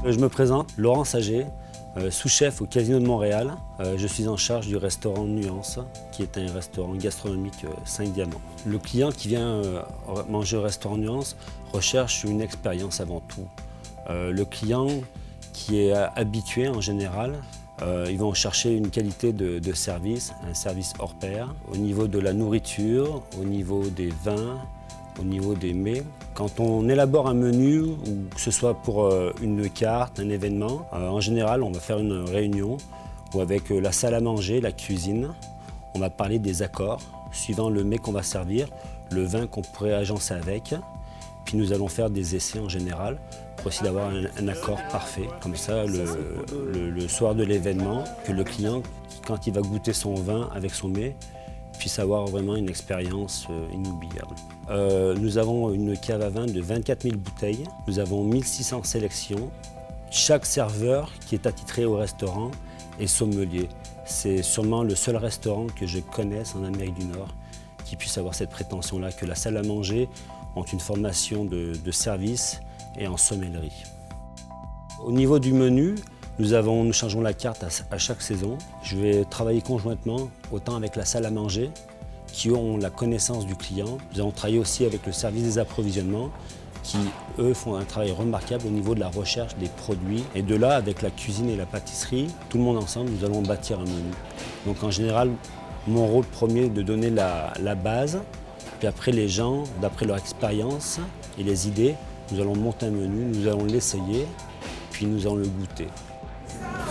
Je me présente, Laurent Saget, sous-chef au Casino de Montréal. Je suis en charge du restaurant Nuance, qui est un restaurant gastronomique 5 diamants. Le client qui vient manger au restaurant Nuance recherche une expérience avant tout. Le client qui est habitué en général, ils vont chercher une qualité de service, un service hors pair, au niveau de la nourriture, au niveau des vins, au niveau des mets. Quand on élabore un menu, ou que ce soit pour une carte, un événement, en général, on va faire une réunion où avec la salle à manger, la cuisine, on va parler des accords, suivant le mets qu'on va servir, le vin qu'on pourrait agencer avec. Puis nous allons faire des essais en général pour essayer d'avoir un accord parfait. Comme ça, le soir de l'événement, que le client, quand il va goûter son vin avec son mets, puisse avoir vraiment une expérience inoubliable. Nous avons une cave à vin de 24 000 bouteilles. Nous avons 1600 sélections. Chaque serveur qui est attitré au restaurant est sommelier. C'est sûrement le seul restaurant que je connaisse en Amérique du Nord qui puisse avoir cette prétention-là, que la salle à manger ont une formation de service et en sommellerie. Au niveau du menu, nous changeons la carte à chaque saison. Je vais travailler conjointement autant avec la salle à manger qui ont la connaissance du client. Nous allons travailler aussi avec le service des approvisionnements qui, eux, font un travail remarquable au niveau de la recherche des produits. Et de là, avec la cuisine et la pâtisserie, tout le monde ensemble, nous allons bâtir un menu. Donc en général, mon rôle premier est de donner la base. Puis après, les gens, d'après leur expérience et les idées, nous allons monter un menu, nous allons l'essayer, puis nous allons le goûter.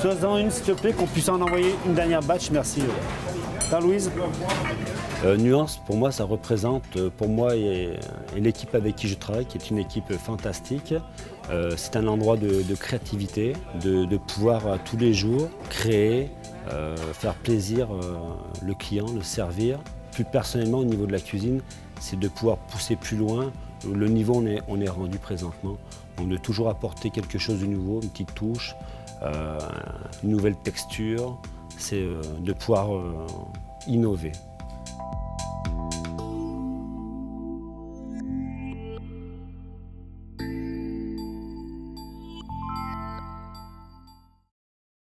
Sois-en une, s'il te plaît, qu'on puisse en envoyer une dernière batch. Merci. Louise. Nuance, pour moi, ça représente, pour moi et l'équipe avec qui je travaille, qui est une équipe fantastique. C'est un endroit de créativité, de pouvoir tous les jours créer, faire plaisir le client, le servir. Plus personnellement, au niveau de la cuisine, c'est de pouvoir pousser plus loin le niveau on est rendu présentement. Donc de toujours apporter quelque chose de nouveau, une petite touche, une nouvelle texture, c'est de pouvoir innover.